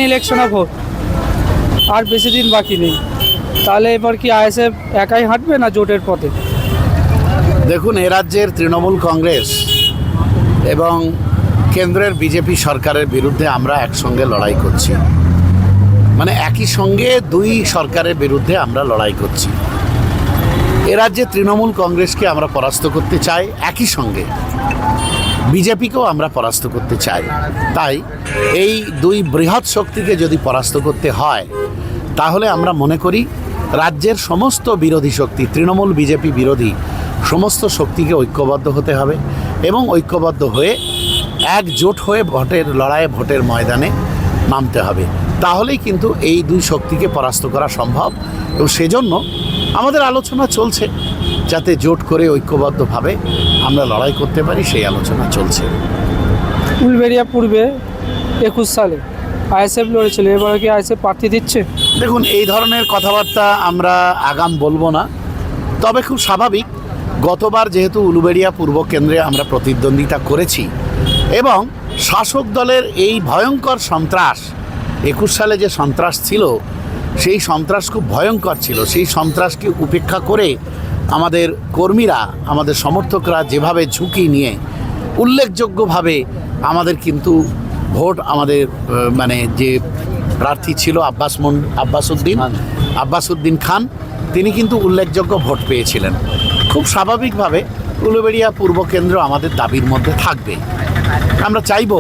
ইলেকশনে ভোট আর বেশি দিন বাকি নেই, তাহলে এবার কি আইএসএফ একাই হাঁটবে না জোটের পথে? দেখুন, এ রাজ্যের তৃণমূল কংগ্রেস এবং কেন্দ্রের বিজেপি সরকারের বিরুদ্ধে আমরা একসঙ্গে লড়াই করছি। মানে একই সঙ্গে দুই সরকারের বিরুদ্ধে আমরা লড়াই করছি। এ রাজ্যে তৃণমূল কংগ্রেসকে আমরা পরাস্ত করতে চাই, একই সঙ্গে বিজেপিকেও আমরা পরাস্ত করতে চাই। তাই এই দুই বৃহৎ শক্তিকে যদি পরাস্ত করতে হয়, তাহলে আমরা মনে করি রাজ্যের সমস্ত বিরোধী শক্তি, তৃণমূল বিজেপি বিরোধী সমস্ত শক্তিকে ঐক্যবদ্ধ হতে হবে এবং ঐক্যবদ্ধ হয়ে একজোট হয়ে ভোটের লড়াইয়ে, ভোটের ময়দানে নামতে হবে। তাহলেই কিন্তু এই দুই শক্তিকে পরাস্ত করা সম্ভব এবং সেজন্য আমাদের আলোচনা চলছে, যাতে জোট করে ঐক্যবদ্ধভাবে আমরা লড়াই করতে পারি, সেই আলোচনা চলছে। উলবেড়িয়া পূর্বে 21 সালে আইএসএফ লড়েছিল, এবারে কি আইএসএফ প্রার্থী দিচ্ছে? দেখুন, এই ধরনের কথাবার্তা আমরা আগাম বলবো না, তবে খুব স্বাভাবিক। গতবার যেহেতু উলুবেড়িয়া পূর্ব কেন্দ্রে আমরা প্রতিদ্বন্দ্বিতা করেছি এবং শাসক দলের এই ভয়ঙ্কর সন্ত্রাস, 21 সালে যে সন্ত্রাস ছিল, সেই সন্ত্রাস খুব ভয়ঙ্কর ছিল। সেই সন্ত্রাসকে উপেক্ষা করে আমাদের কর্মীরা, আমাদের সমর্থকরা যেভাবে ঝুঁকি নিয়ে উল্লেখযোগ্যভাবে আমাদের কিন্তু ভোট, আমাদের মানে যে প্রার্থী ছিল আব্বাসউদ্দিন খান, তিনি কিন্তু উল্লেখযোগ্য ভোট পেয়েছিলেন। খুব স্বাভাবিকভাবে উলুবেড়িয়া পূর্ব কেন্দ্র আমাদের দাবির মধ্যে থাকবে। আমরা চাইব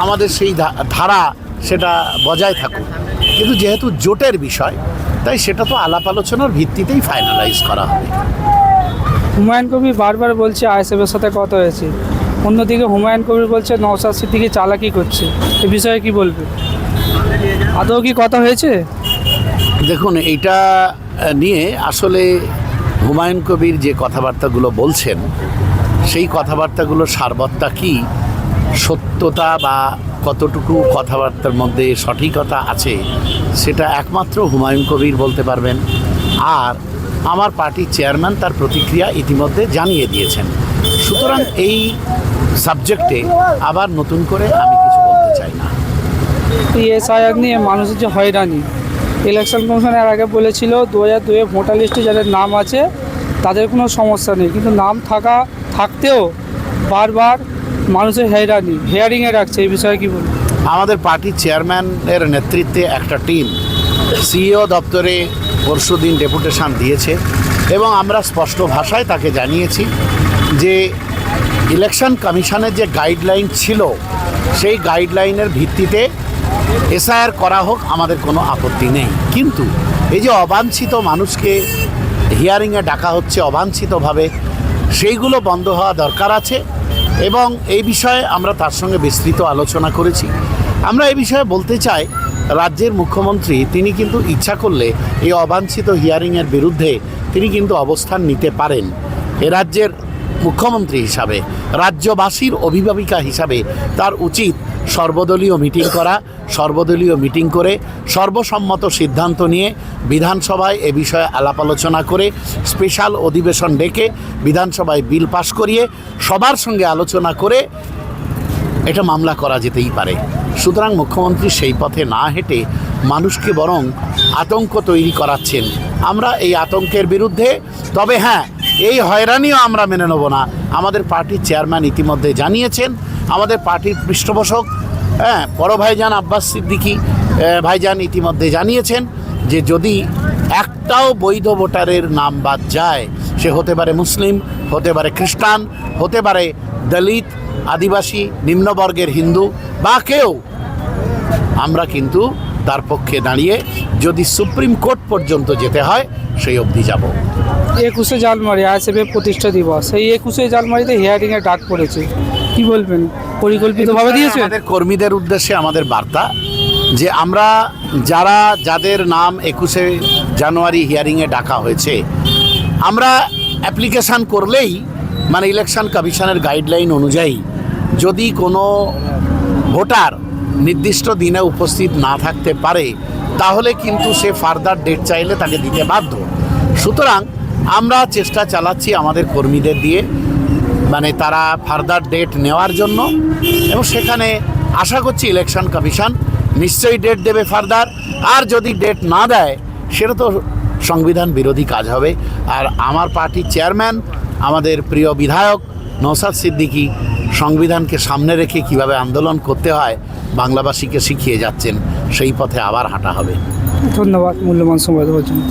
আমাদের সেই ধারা সেটা বজায় থাকুক, কিন্তু যেহেতু জোটের বিষয়, তাই সেটা তো আলাপ আলোচনার ভিত্তিতেই ফাইনালাইজ করা হবে। হুমায়ুন কবির বারবার বলছে আইএসএফের সাথে কথা হয়েছে, অন্যদিকে হুমায়ুন কবির বলছে নওশাদ সিদ্দিকী চালাকি করছে, এ বিষয়ে কি বলবে? আদৌ কি কথা হয়েছে? দেখুন, এইটা নিয়ে আসলে হুমায়ুন কবির যে কথাবার্তাগুলো বলছেন, সেই কথাবার্তাগুলোর সারবত্তা কি, সত্যতা বা কতটুকু কথাবার্তার মধ্যে সঠিকতা আছে, সেটা একমাত্র হুমায়ুন কবির বলতে পারবেন। আর আমার পার্টির চেয়ারম্যান তার প্রতিক্রিয়া ইতিমধ্যে জানিয়ে দিয়েছেন। সুতরাং এই সাবজেক্টে আবার নতুন করে আমি কিছু বলতে চাই না। এসআইআর নিয়ে মানুষের যে হয়রানি, ইলেকশন কমিশন এর আগে বলেছিল 2002 ভোটার লিস্টে যাদের নাম আছে তাদের কোনো সমস্যা নেই, কিন্তু নাম থাকতেও বারবার মানুষের হেয়ারিংয়ে রাখছে, এই বিষয়ে কি বলবো? আমাদের পার্টির চেয়ারম্যানের নেতৃত্বে একটা টিম সিইও দপ্তরে পরশুদিন ডেপুটেশন দিয়েছে এবং আমরা স্পষ্ট ভাষায় তাকে জানিয়েছি যে ইলেকশন কমিশনের যে গাইডলাইন ছিল, সেই গাইডলাইনের ভিত্তিতে এসআইআর করা হোক, আমাদের কোনো আপত্তি নেই। কিন্তু এই যে অবাঞ্ছিত মানুষকে হিয়ারিংয়ে ডাকা হচ্ছে অবাঞ্ছিতভাবে, সেইগুলো বন্ধ হওয়া দরকার আছে এবং এই বিষয়ে আমরা তার সঙ্গে বিস্তৃত আলোচনা করেছি। আমরা এই বিষয়ে বলতে চাই, রাজ্যের মুখ্যমন্ত্রী তিনি কিন্তু ইচ্ছা করলে এই অবাঞ্ছিত হিয়ারিংয়ের বিরুদ্ধে তিনি কিন্তু অবস্থান নিতে পারেন। এ রাজ্যের মুখ্যমন্ত্রী হিসাবে, রাজ্যবাসীর অভিভাবিকা হিসাবে তার উচিত সর্বদলীয় মিটিং করা, সর্বদলীয় মিটিং করে সর্বসম্মত সিদ্ধান্ত নিয়ে বিধানসভায় এ বিষয়ে আলাপ আলোচনা করে স্পেশাল অধিবেশন ডেকে বিধানসভায় বিল পাস করিয়ে সবার সঙ্গে আলোচনা করে এটা মামলা করা যেতেই পারে। সুতরাং মুখ্যমন্ত্রী সেই পথে না হেঁটে মানুষকে বরং আতঙ্ক তৈরি করাচ্ছেন। আমরা এই আতঙ্কের বিরুদ্ধে, তবে হ্যাঁ, এই হয়রানিও আমরা মেনে নেব না। আমাদের পার্টির চেয়ারম্যান ইতিমধ্যে জানিয়েছেন, আমাদের পার্টির পৃষ্ঠপোষক বড় ভাইজান আব্বাস সিদ্দিকী ভাইজান ইতিমধ্যে জানিয়েছেন যে যদি একটাও বৈধ ভোটারের নাম বাদ যায়, সে হতে পারে মুসলিম, হতে পারে খ্রিস্টান, হতে পারে দলিত, আদিবাসী, নিম্নবর্গের হিন্দু বা কেউ, আমরা কিন্তু তার পক্ষে দাঁড়িয়ে যদি সুপ্রিম কোর্ট পর্যন্ত যেতে হয় সেই অবধি যাব। 21শে জানুয়ারি আইএসএফের প্রতিষ্ঠা দিবস, এই 21শে জানুয়ারিতে হিয়ারিংয়ের ডাক পড়েছে, কি বলবেন? পরিকল্পিতভাবে দিয়েছে? আমাদের কর্মীদের উদ্দেশ্যে আমাদের বার্তা যে আমরা যাদের নাম 21শে জানুয়ারি হিয়ারিংয়ে ডাকা হয়েছে, আমরা অ্যাপ্লিকেশান করলেই, মানে ইলেকশন কমিশনের গাইডলাইন অনুযায়ী যদি কোনো ভোটার নির্দিষ্ট দিনে উপস্থিত না থাকতে পারে, তাহলে কিন্তু সে ফার্দার ডেট চাইলে তাকে দিতে বাধ্য। সুতরাং আমরা চেষ্টা চালাচ্ছি আমাদের কর্মীদের দিয়ে, মানে তারা ফার্দার ডেট নেওয়ার জন্য, এবং সেখানে আশা করছি ইলেকশন কমিশন নিশ্চয়ই ডেট দেবে ফার্দার। আর যদি ডেট না দেয় সেটা তো সংবিধান বিরোধী কাজ হবে। আর আমার পার্টির চেয়ারম্যান, আমাদের প্রিয় বিধায়ক নওশাদ সিদ্দিকী সংবিধানকে সামনে রেখে কিভাবে আন্দোলন করতে হয় বাংলাবাসীকে শিখিয়ে যাচ্ছেন। সেই পথে আবার হাঁটা হবে। ধন্যবাদ মূল্যবান সময় দেওয়ার জন্য।